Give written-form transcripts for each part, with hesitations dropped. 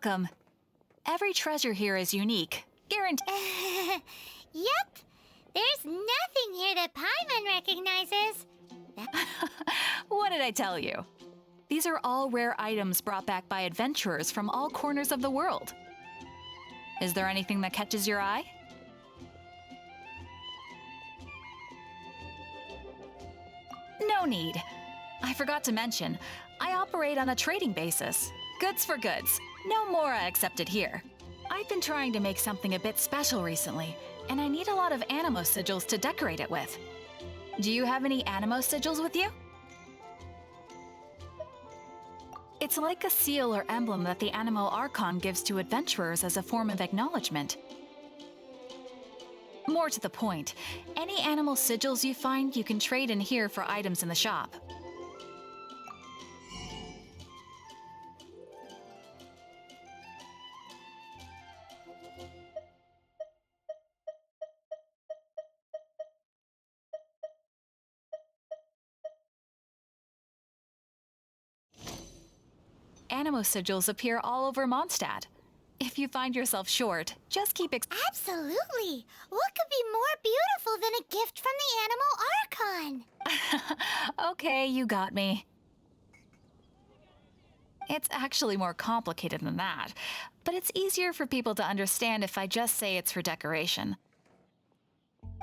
welcome. Every treasure here is unique. Guaranteed. Yep. There's nothing here that Paimon recognizes. What did I tell you? These are all rare items brought back by adventurers from all corners of the world. Is there anything that catches your eye? No need. I forgot to mention, I operate on a trading basis. Goods for goods. No Mora accepted here. I've been trying to make something a bit special recently, and I need a lot of animo sigils to decorate it with. Do you have any animo sigils with you? It's like a seal or emblem that the Animo Archon gives to adventurers as a form of acknowledgement. More to the point, any animal sigils you find you can trade in here for items in the shop. Animo sigils appear all over Mondstadt. If you find yourself short, just keep Absolutely! What could be more beautiful than a gift from the Animo Archon? Okay, you got me. It's actually more complicated than that, but it's easier for people to understand if I just say it's for decoration.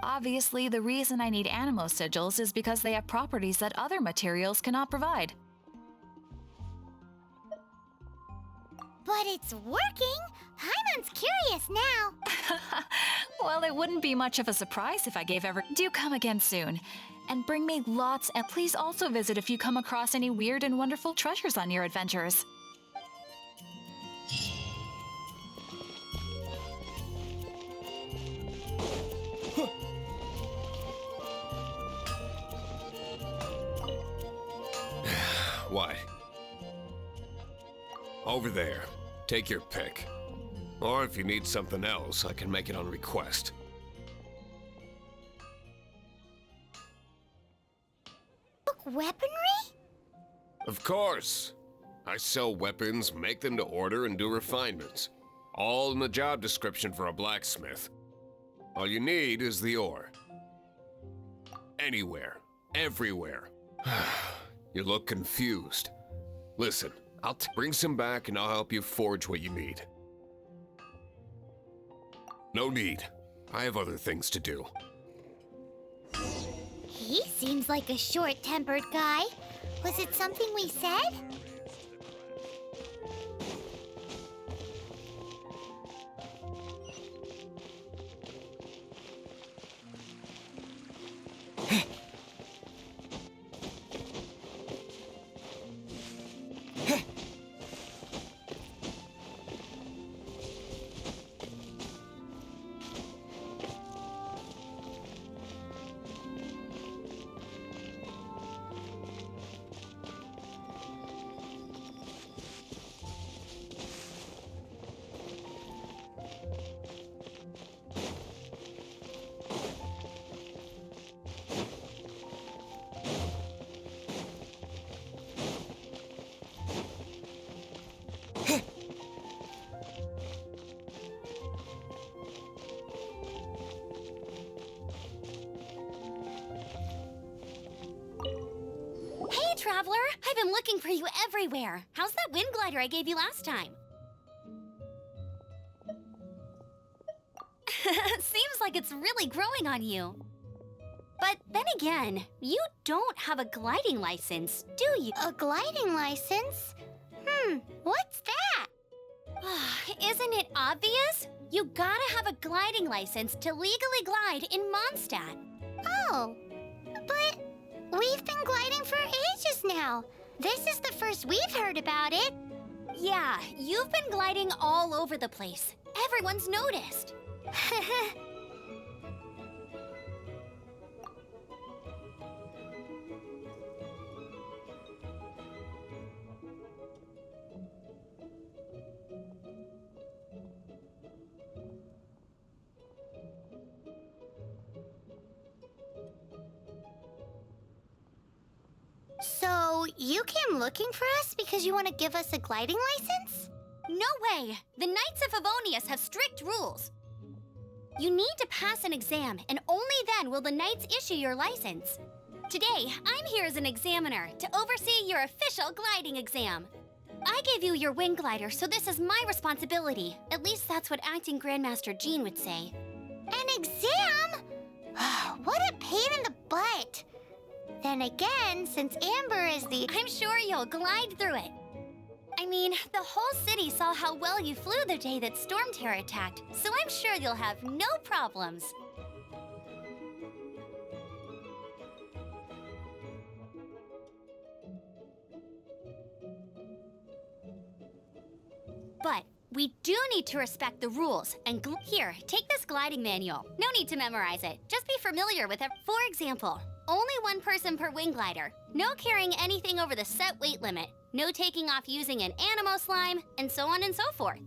Obviously, the reason I need animo sigils is because they have properties that other materials cannot provide. But it's working! Paimon's curious now. Well, it wouldn't be much of a surprise if I gave Do come again soon. And bring me lots, and please also visit if you come across any weird and wonderful treasures on your adventures. What? Over there. Take your pick. Or if you need something else, I can make it on request. Weaponry? Of course. I sell weapons, make them to order, and do refinements. All in the job description for a blacksmith. All you need is the ore. Anywhere. Everywhere. You look confused. Listen, I'll bring some back and I'll help you forge what you need. No need. I have other things to do. He seems like a short-tempered guy. Was it something we said? Traveler, I've been looking for you everywhere. How's that wind glider I gave you last time? Seems like it's really growing on you. But then again, you don't have a gliding license, do you? A gliding license? What's that? Isn't it obvious? You gotta have a gliding license to legally glide in Mondstadt. Oh, but we've been gliding for ages now. This is the first we've heard about it. Yeah, you've been gliding all over the place. Everyone's noticed. So, you came looking for us because you want to give us a gliding license? No way! The Knights of Favonius have strict rules. You need to pass an exam, and only then will the Knights issue your license. Today, I'm here as an examiner to oversee your official gliding exam. I gave you your wing glider, so this is my responsibility. At least that's what Acting Grandmaster Jean would say. An exam? What a pain in the butt. Then again, since Amber is the... I'm sure you'll glide through it. I mean, the whole city saw how well you flew the day that Storm Terror attacked, so I'm sure you'll have no problems. But we do need to respect the rules, and here, take this gliding manual. No need to memorize it, just be familiar with it. For example, only one person per wing glider, no carrying anything over the set weight limit, no taking off using an animo slime, and so on and so forth.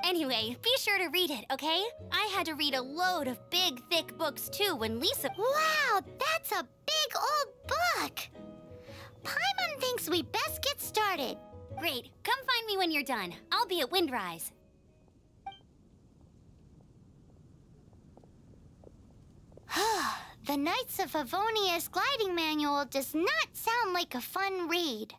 Anyway, be sure to read it, okay? I had to read a load of big, thick books too when Lisa— Wow, that's a big old book! Paimon thinks we best get started. Great, come find me when you're done. I'll be at Windrise. The Knights of Favonius gliding manual does not sound like a fun read.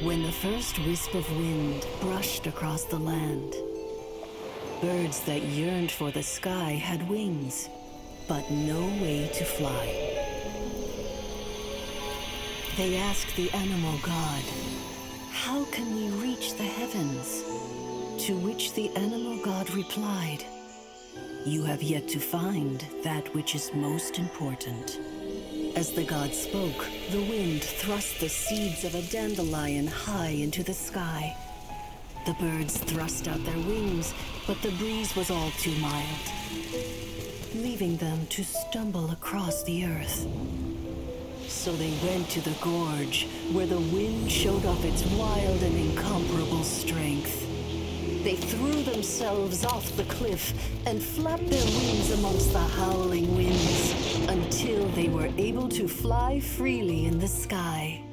When the first wisp of wind brushed across the land, birds that yearned for the sky had wings, but no way to fly. They asked the animal god, "How can we reach the heavens?" To which the animal god replied, "You have yet to find that which is most important." As the god spoke, the wind thrust the seeds of a dandelion high into the sky. The birds thrust out their wings, but the breeze was all too mild, leaving them to stumble across the earth. So they went to the gorge, where the wind showed off its wild and incomparable strength. They threw themselves off the cliff and flapped their wings amongst the howling winds until they were able to fly freely in the sky.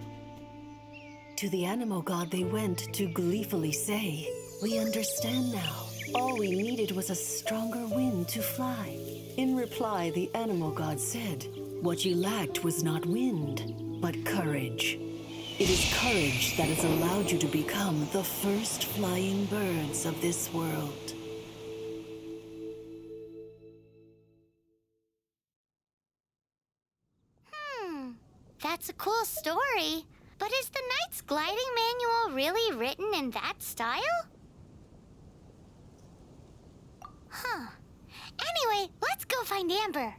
To the animal god they went to gleefully say, "We understand now. All we needed was a stronger wind to fly." In reply, the animal god said, "What you lacked was not wind, but courage. It is courage that has allowed you to become the first flying birds of this world." That's a cool story. But is the Knight's gliding manual really written in that style? Anyway, let's go find Amber.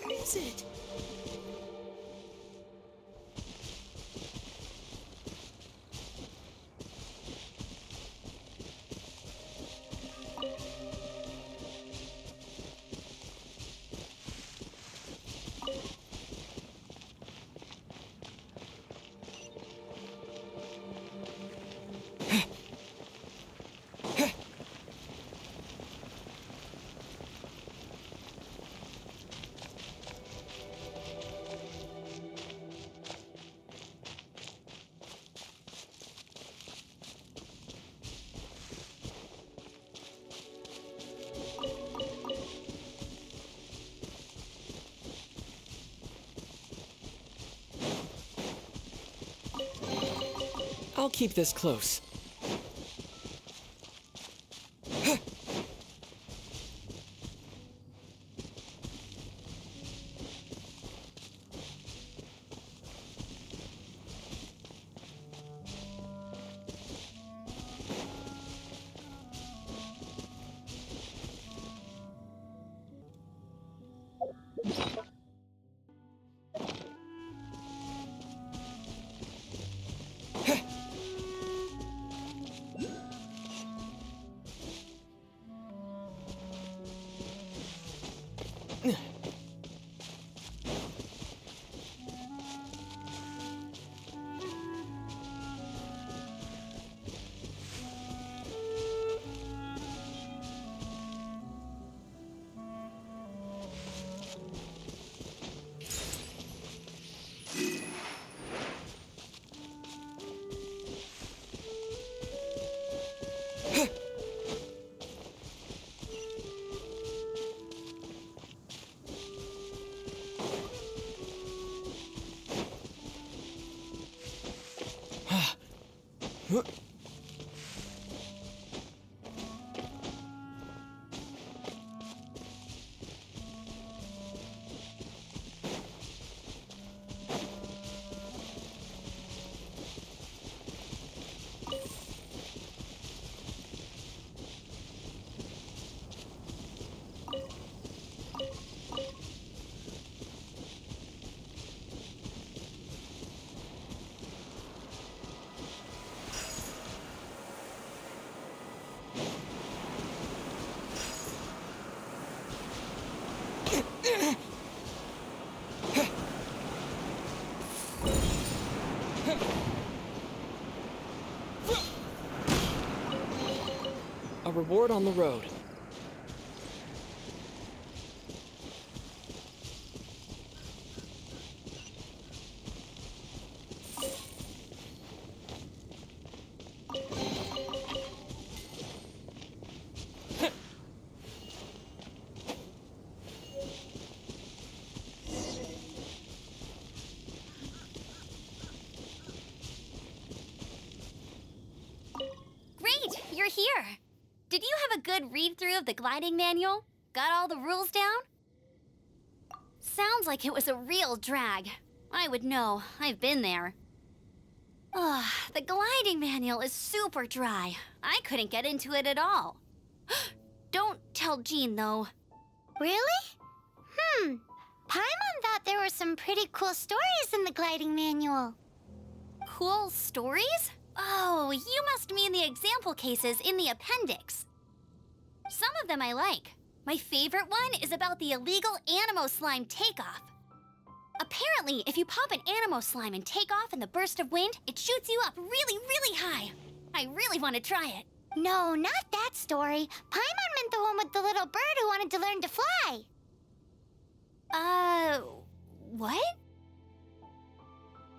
Where is it? I'll keep this close. A reward on the road. Great, you're here. Did you have a good read-through of the gliding manual? Got all the rules down? Sounds like it was a real drag. I would know. I've been there. Ugh, the gliding manual is super dry. I couldn't get into it at all. Don't tell Jean, though. Really? Paimon thought there were some pretty cool stories in the gliding manual. Cool stories? Oh, you must mean the example cases in the appendix. Some of them I like. My favorite one is about the illegal Animo Slime takeoff. Apparently, if you pop an Animo Slime and take off in the burst of wind, it shoots you up really, really high. I really want to try it. No, not that story. Paimon meant the one with the little bird who wanted to learn to fly. What?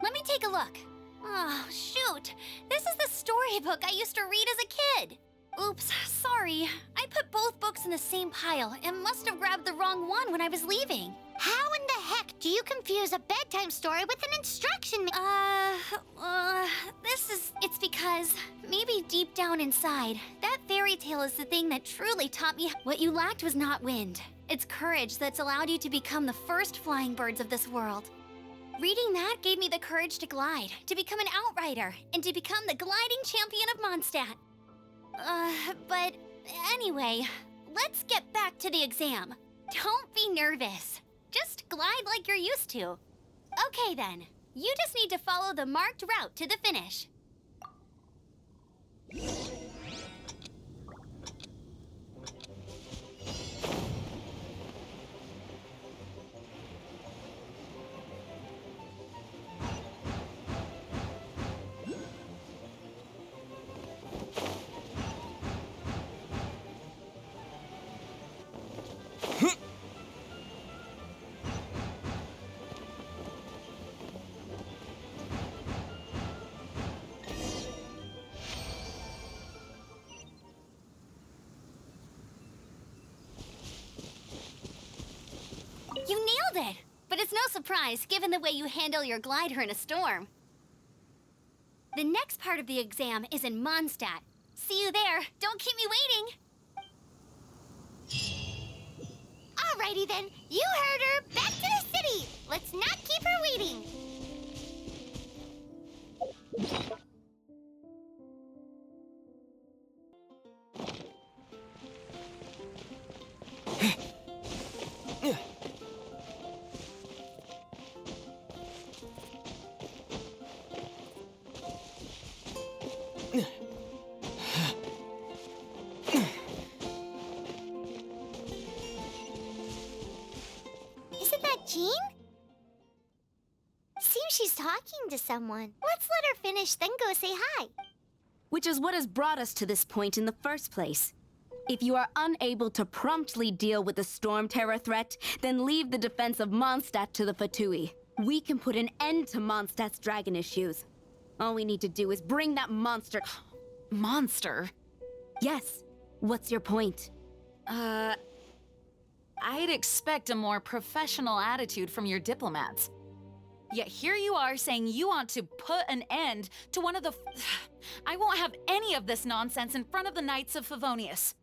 Let me take a look. Oh, shoot. This is the storybook I used to read as a kid. Oops, sorry. I put both books in the same pile and must have grabbed the wrong one when I was leaving. How in the heck do you confuse a bedtime story with an instruction It's because maybe deep down inside, that fairy tale is the thing that truly taught me what you lacked was not wind. It's courage that's allowed you to become the first flying birds of this world. Reading that gave me the courage to glide, to become an outrider, and to become the gliding champion of Mondstadt. But anyway, let's get back to the exam. Don't be nervous. Just glide like you're used to. Okay then, you just need to follow the marked route to the finish. You nailed it! But it's no surprise, given the way you handle your glider in a storm. The next part of the exam is in Mondstadt. See you there. Don't keep me waiting. Alrighty then, you heard her. Back to the city. Let's not keep her waiting. Isn't that Jean? Seems she's talking to someone. Let's let her finish, then go say hi. Which is what has brought us to this point in the first place. If you are unable to promptly deal with the storm terror threat, then leave the defense of Mondstadt to the Fatui. We can put an end to Mondstadt's dragon issues. All we need to do is bring that monster... Monster? Yes. What's your point? I'd expect a more professional attitude from your diplomats. Yet here you are saying you want to put an end to one of the... I won't have any of this nonsense in front of the Knights of Favonius.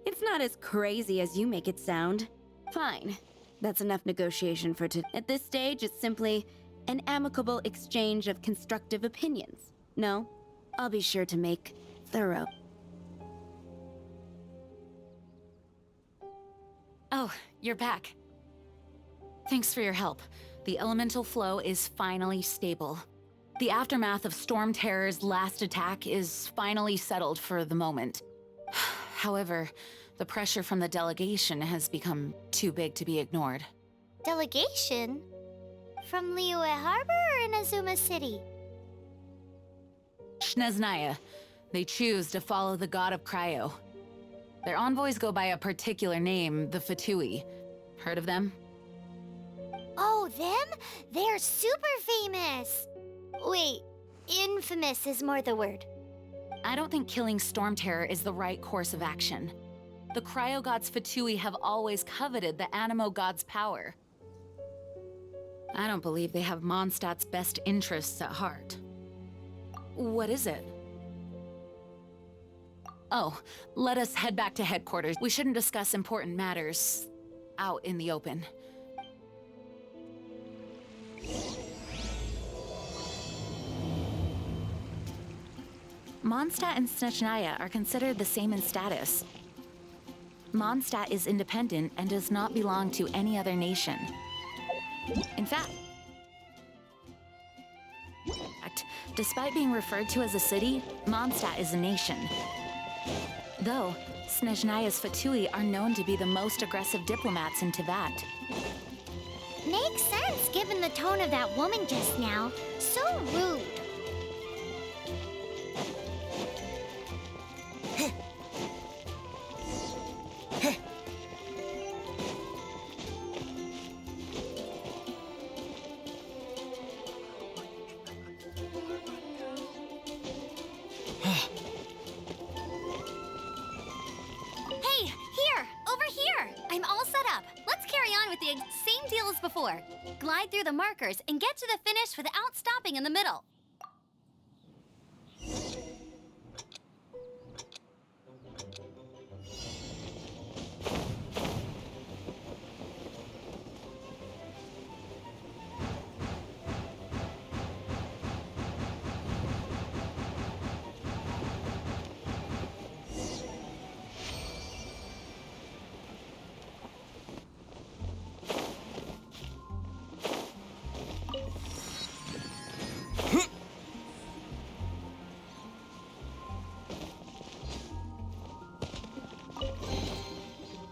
It's not as crazy as you make it sound. Fine. That's enough negotiation for today. At this stage, it's simply an amicable exchange of constructive opinions. No? I'll be sure to make thorough. Oh, you're back. Thanks for your help. The elemental flow is finally stable. The aftermath of Storm Terror's last attack is finally settled for the moment. However, the pressure from the delegation has become too big to be ignored. Delegation? From Liyue Harbor or Inazuma City? Snezhnaya. They choose to follow the god of Cryo. Their envoys go by a particular name, the Fatui. Heard of them? Oh, them? They're super famous. Wait, infamous is more the word. I don't think killing Storm Terror is the right course of action. The Cryo God's Fatui have always coveted the Animo God's power. I don't believe they have Mondstadt's best interests at heart. What is it? Oh, let us head back to headquarters. We shouldn't discuss important matters out in the open. Mondstadt and Snezhnaya are considered the same in status. Mondstadt is independent and does not belong to any other nation. In fact, despite being referred to as a city, Mondstadt is a nation. Though, Snezhnaya's Fatui are known to be the most aggressive diplomats in Teyvat. Makes sense given the tone of that woman just now. So rude. Hey, here! Over here! I'm all set up. Let's carry on with the same deal as before. Glide through the markers and get to the finish without stopping in the middle.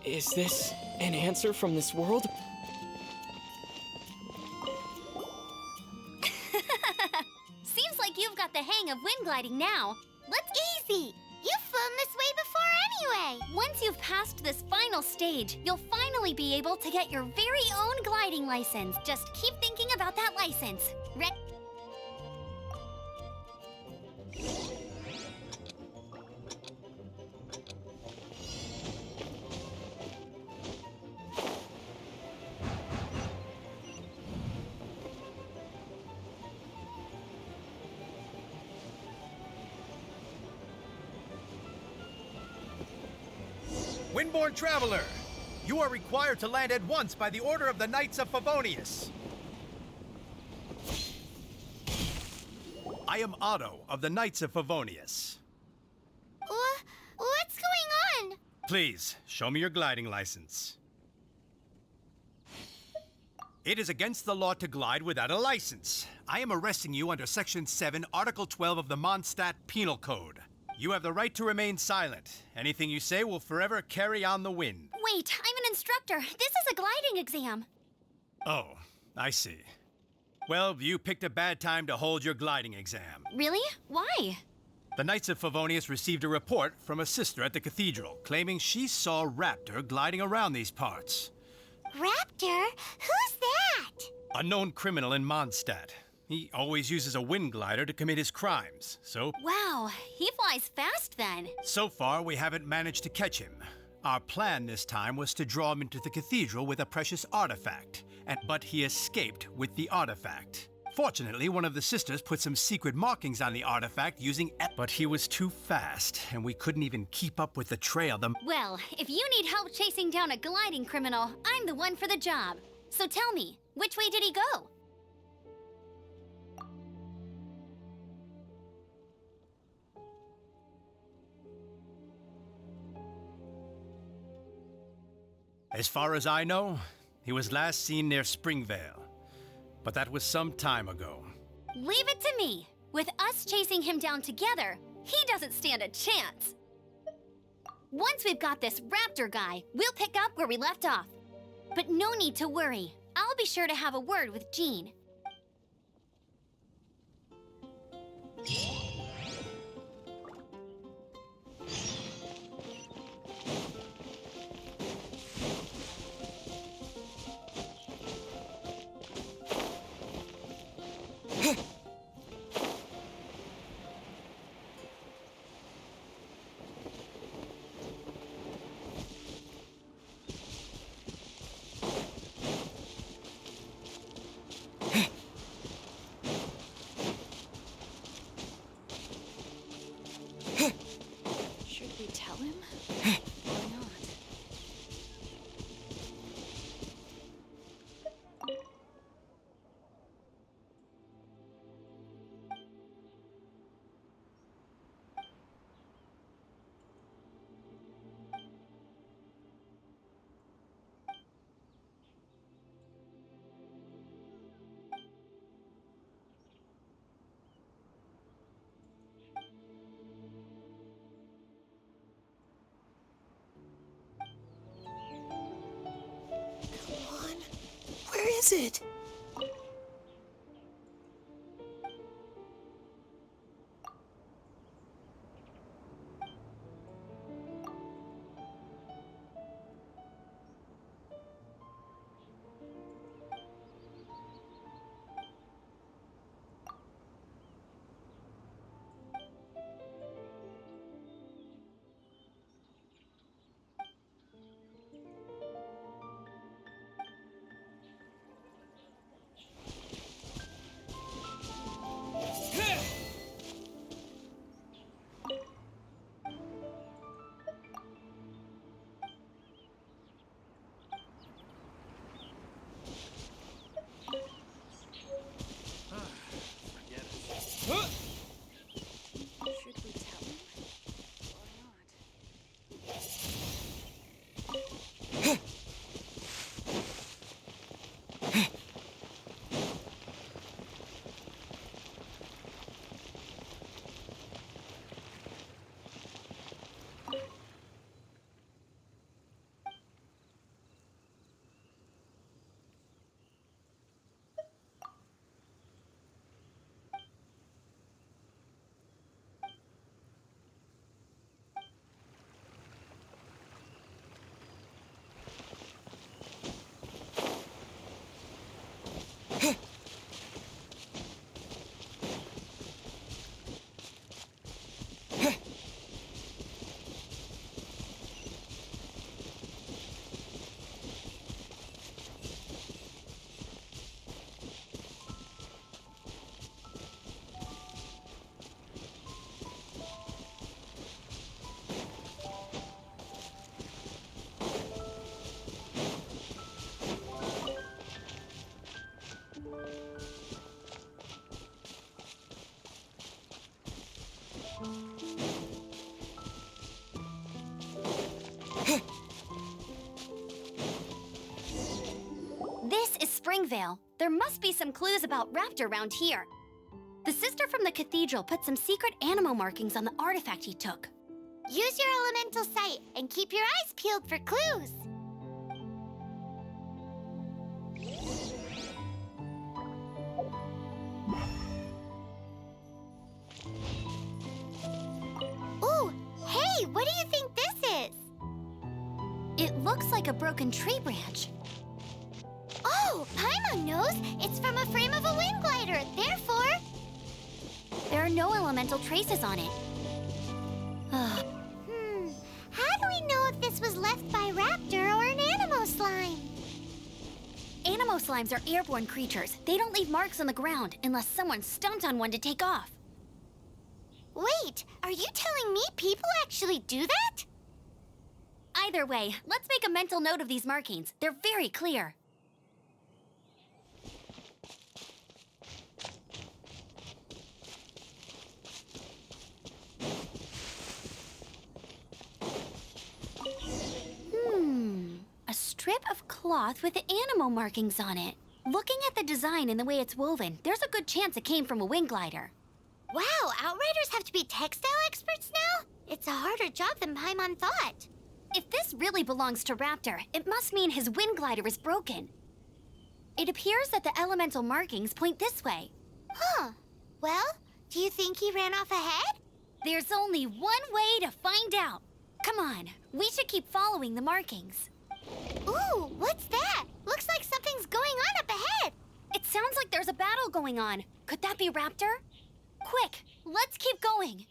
Is this an answer from this world? Seems like you've got the hang of wind gliding now. Let's Easy. You've flown this way before anyway. Once you've passed this final stage, you'll finally be able to get your very own gliding license. Just keep thinking about that license. Windborne Traveler, you are required to land at once by the order of the Knights of Favonius. I am Otto of the Knights of Favonius. What's going on? Please, show me your gliding license. It is against the law to glide without a license. I am arresting you under Section 7, Article 12 of the Mondstadt Penal Code. You have the right to remain silent. Anything you say will forever carry on the wind. Wait, I'm an instructor. This is a gliding exam. Oh, I see. Well, you picked a bad time to hold your gliding exam. Really? Why? The Knights of Favonius received a report from a sister at the cathedral claiming she saw a raptor gliding around these parts. Raptor? Who's that? A known criminal in Mondstadt. He always uses a wind glider to commit his crimes, so... Wow, he flies fast then. So far, we haven't managed to catch him. Our plan this time was to draw him into the cathedral with a precious artifact, but he escaped with the artifact. Fortunately, one of the sisters put some secret markings on the artifact using but he was too fast, and we couldn't even keep up with the trail. Well, if you need help chasing down a gliding criminal, I'm the one for the job. So tell me, which way did he go? As far as I know, he was last seen near Springvale. But that was some time ago. Leave it to me. With us chasing him down together, he doesn't stand a chance. Once we've got this raptor guy, we'll pick up where we left off. But no need to worry. I'll be sure to have a word with Jean. Should we tell him? Or not? Where is it? This is Springvale. There must be some clues about Raptor around here. The sister from the cathedral put some secret animal markings on the artifact he took. Use your elemental sight and keep your eyes peeled for clues. Ooh, hey, what do you think this is? It looks like a broken tree branch. Oh, Paimon knows. It's from a frame of a wind glider. Therefore, There are no elemental traces on it. how do we know if this was left by Raptor or an Animo slime? Animo slimes are airborne creatures. They don't leave marks on the ground unless someone stomped on one to take off. Wait, are you telling me people actually do that? Either way, let's make a mental note of these markings. They're very clear. A strip of cloth with Animo markings on it. Looking at the design and the way it's woven, there's a good chance it came from a wind glider. Wow, Outriders have to be textile experts now? It's a harder job than Paimon thought. If this really belongs to Raptor, it must mean his wind glider is broken. It appears that the elemental markings point this way. Huh. Well, do you think he ran off ahead? There's only one way to find out. Come on, we should keep following the markings. Ooh, what's that? Looks like something's going on up ahead. It sounds like there's a battle going on. Could that be Raptor? Quick, let's keep going.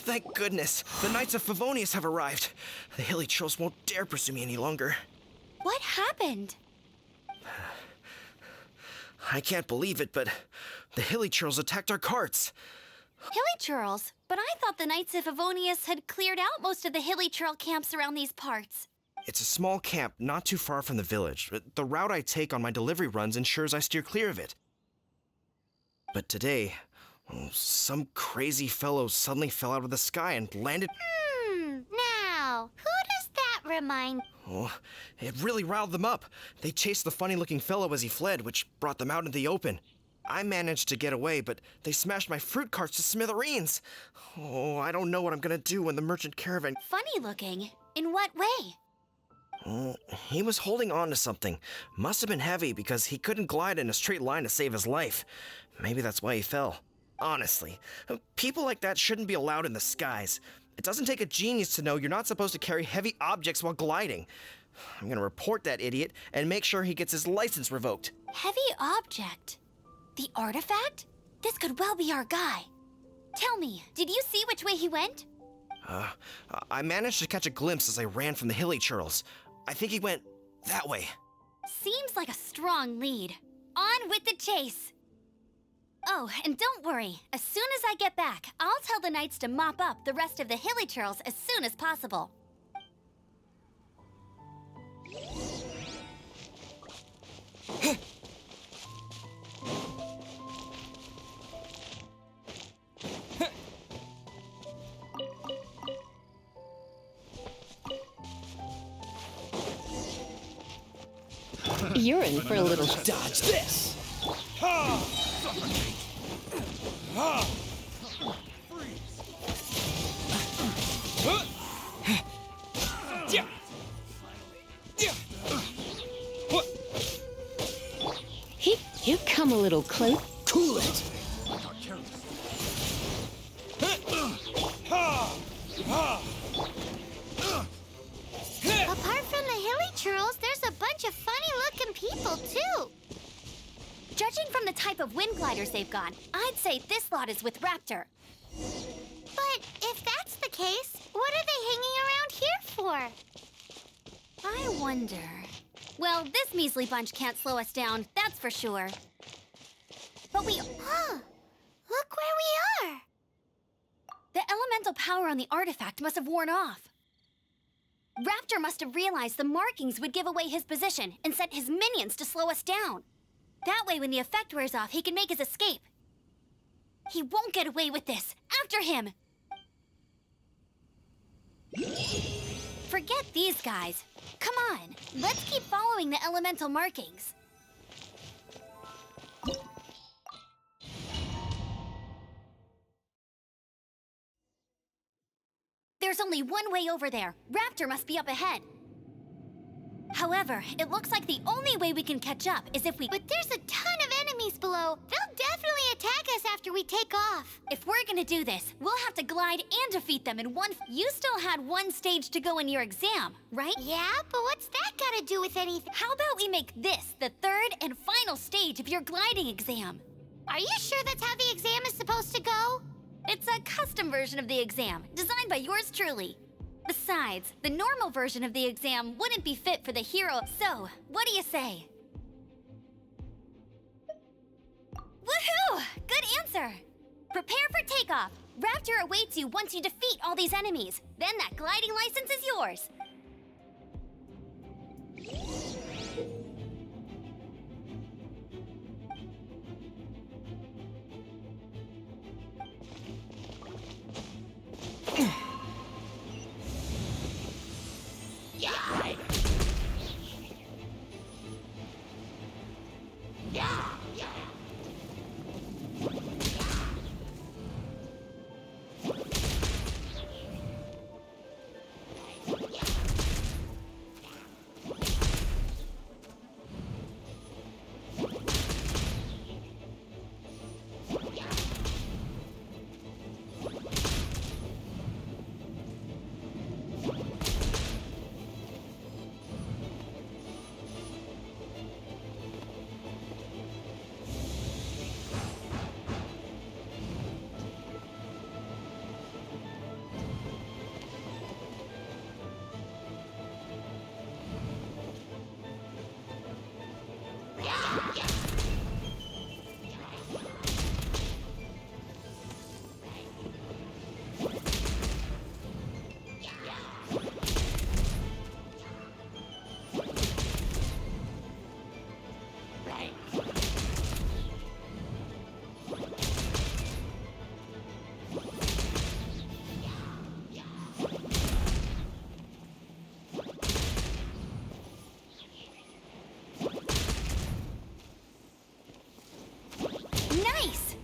Thank goodness, the Knights of Favonius have arrived. The hilly trolls won't dare pursue me any longer. What happened? I can't believe it, but the hilly trolls attacked our carts. Hilly churls? But I thought the Knights of Favonius had cleared out most of the hilly churl camps around these parts. It's a small camp not too far from the village. The route I take on my delivery runs ensures I steer clear of it. But today, some crazy fellow suddenly fell out of the sky and landed... Now, who does that remind? Oh, it really riled them up. They chased the funny-looking fellow as he fled, which brought them out into the open. I managed to get away, but they smashed my fruit carts to smithereens. Oh, I don't know what I'm gonna do when the merchant caravan... Funny looking? In what way? Oh, he was holding on to something. Must have been heavy because he couldn't glide in a straight line to save his life. Maybe that's why he fell. Honestly, people like that shouldn't be allowed in the skies. It doesn't take a genius to know you're not supposed to carry heavy objects while gliding. I'm gonna report that idiot and make sure he gets his license revoked. Heavy object? The artifact? This could well be our guy. Tell me, did you see which way he went? I managed to catch a glimpse as I ran from the hilly churls. I think he went that way. Seems like a strong lead. On with the chase! Oh, and don't worry. As soon as I get back, I'll tell the knights to mop up the rest of the hilly churls as soon as possible. You're in for a little... Dodge this! You come a little close. Cool it! Apart from the hilly churls, there's a bunch of funny-looking people, too. Judging from the type of wind gliders they've got, I'd say this lot is with Raptor. But if that's the case, what are they hanging around here for? I wonder... Well, this measly bunch can't slow us down, that's for sure. But we... Huh. Look where we are. also power on the artifact must have worn off. Raptor must have realized the markings would give away his position and sent his minions to slow us down. That way, when the effect wears off, he can make his escape. He won't get away with this. After him! Forget these guys. Come on, let's keep following the elemental markings. There's only one way over there. Raptor must be up ahead. However, it looks like the only way we can catch up is if we... But there's a ton of enemies below. They'll definitely attack us after we take off. If we're gonna do this, we'll have to glide and defeat them in one... You still had one stage to go in your exam, right? Yeah, but what's that gotta do with anything? How about we make this the third and final stage of your gliding exam? Are you sure that's how the exam is supposed to go? It's a custom version of the exam, designed by yours truly. Besides, the normal version of the exam wouldn't be fit for the hero, so what do you say? Woohoo! Good answer! Prepare for takeoff. Raptor awaits you once you defeat all these enemies. Then that gliding license is yours.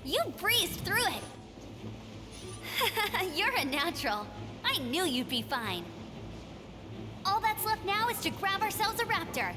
You breezed through it! You're a natural. I knew you'd be fine. All that's left now is to grab ourselves a raptor.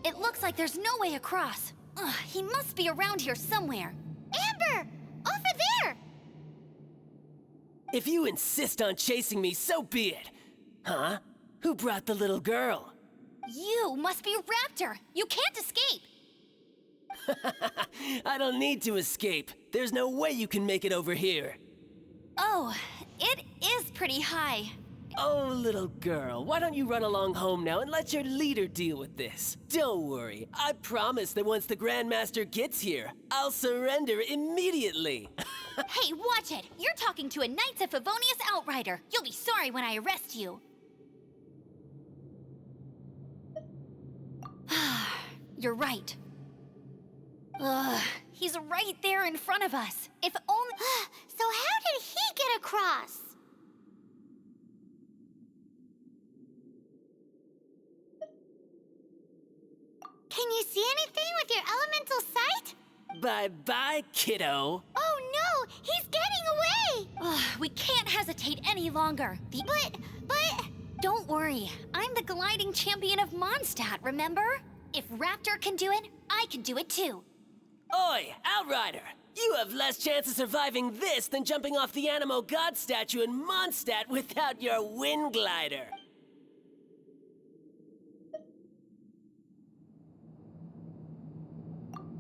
It looks like there's no way across. Ugh, he must be around here somewhere. Amber! Over there! If you insist on chasing me, so be it. Huh? Who brought the little girl? You must be Raptor. You can't escape. I don't need to escape. There's no way you can make it over here. Oh, it is pretty high. Oh, little girl, why don't you run along home now and let your leader deal with this? Don't worry, I promise that once the Grandmaster gets here, I'll surrender immediately. Hey, watch it! You're talking to a Knights of Favonius outrider. You'll be sorry when I arrest you. You're right. Ugh, he's right there in front of us. If only... So how did he get across? Can you see anything with your elemental sight? Bye-bye, kiddo. Oh no! He's getting away! Ugh, we can't hesitate any longer. But... Don't worry. I'm the gliding champion of Mondstadt, remember? If Raptor can do it, I can do it too. Oi, Outrider! You have less chance of surviving this than jumping off the Animo God statue in Mondstadt without your wind glider.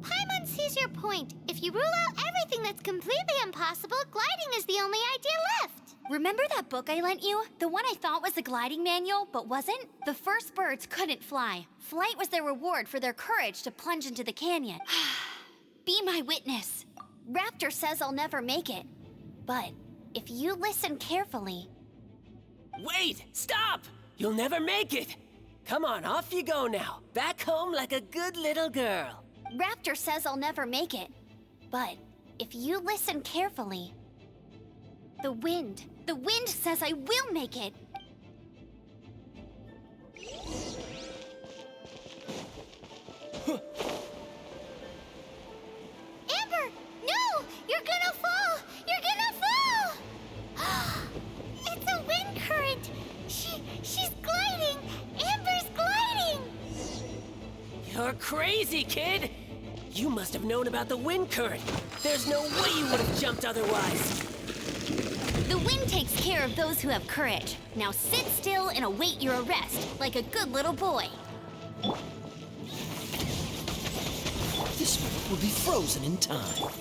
Paimon sees your point. If you rule out everything that's completely impossible, gliding is the only idea left. Remember that book I lent you? The one I thought was the gliding manual, but wasn't? The first birds couldn't fly. Flight was their reward for their courage to plunge into the canyon. Be my witness. Raptor says I'll never make it. But if you listen carefully... Wait! Stop! You'll never make it! Come on, off you go now. Back home like a good little girl. Raptor says I'll never make it. But if you listen carefully... The wind says I will make it. Amber! No! You're gonna fall! You're gonna fall! It's a wind current! She's gliding! Amber's gliding! You're crazy, kid! You must have known about the wind current. There's no way you would have jumped otherwise. The wind takes care of those who have courage. Now sit still and await your arrest, like a good little boy. This will be frozen in time.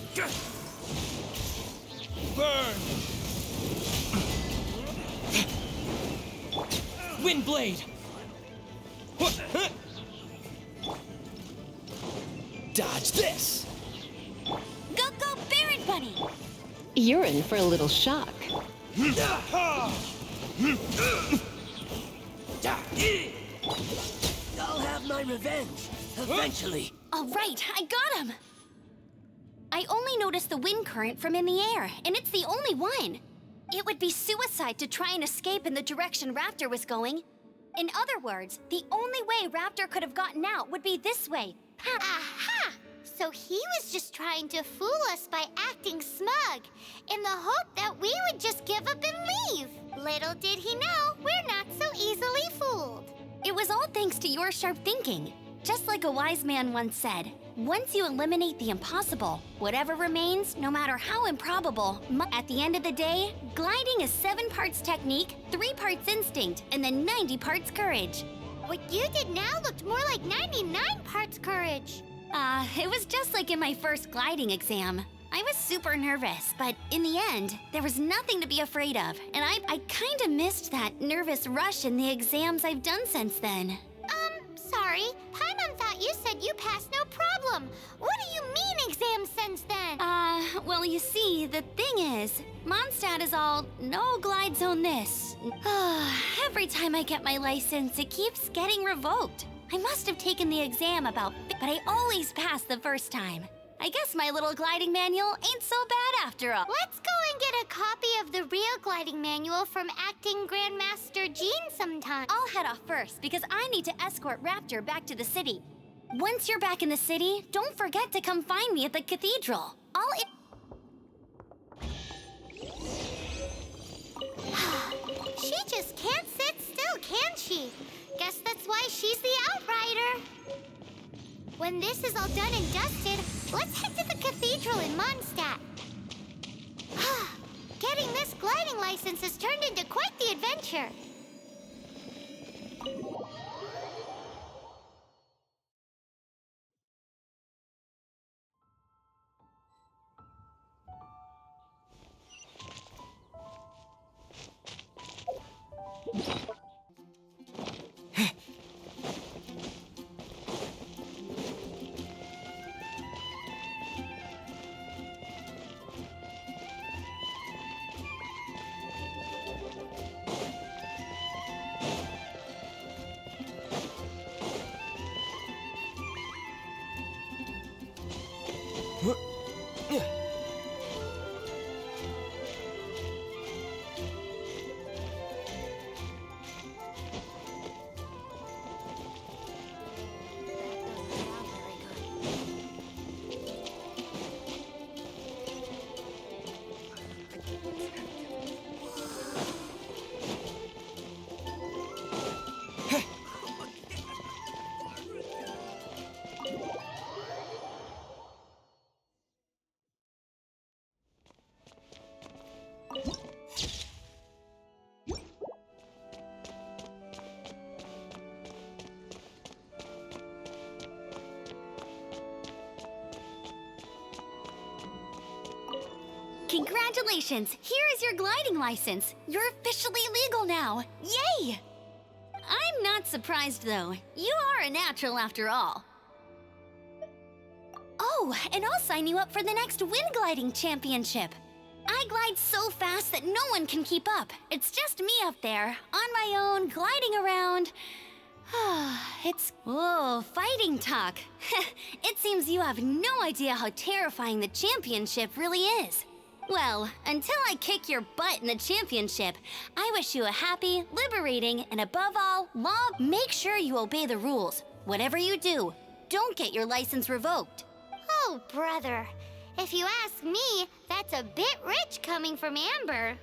Burn! Wind blade! Dodge this! Go, Baron Bunny! You're in for a little shock. I'll have my revenge, eventually. All right, I got him! I only noticed the wind current from in the air, and it's the only one. It would be suicide to try and escape in the direction Raptor was going. In other words, the only way Raptor could have gotten out would be this way. Aha! So he was just trying to fool us by acting smug, in the hope that we would just give up and leave. Little did he know, we're not so easily fooled. It was all thanks to your sharp thinking. Just like a wise man once said, once you eliminate the impossible, whatever remains, no matter how improbable, at the end of the day, gliding is 7 parts technique, 3 parts instinct, and then 90 parts courage. What you did now looked more like 99 parts courage. It was just like in my first gliding exam. I was super nervous, but in the end, there was nothing to be afraid of. And I kinda missed that nervous rush in the exams I've done since then. Sorry. Paimon thought you said you passed no problem. What do you mean exam since then? Well, you see, the thing is, Mondstadt is all no glide zone this. Every time I get my license, it keeps getting revoked. I must have taken the exam but I always pass the first time. I guess my little gliding manual ain't so bad after all. Let's go and get a copy of the real gliding manual from Acting Grandmaster Jean sometime. I'll head off first because I need to escort Raptor back to the city. Once you're back in the city, don't forget to come find me at the cathedral. She just can't sit still, can she? Guess that's why she's the Outrider. When this is all done and dusted, let's head to the cathedral in Mondstadt. Getting this gliding license has turned into quite the adventure. Congratulations! Here is your gliding license. You're officially legal now. Yay! I'm not surprised, though. You are a natural after all. Oh, and I'll sign you up for the next wind gliding championship. I glide so fast that no one can keep up. It's just me up there, on my own, gliding around. Fighting talk. It seems you have no idea how terrifying the championship really is. Well, until I kick your butt in the championship, I wish you a happy, liberating, and above all, make sure you obey the rules. Whatever you do, don't get your license revoked. Oh, brother. If you ask me, that's a bit rich coming from Amber.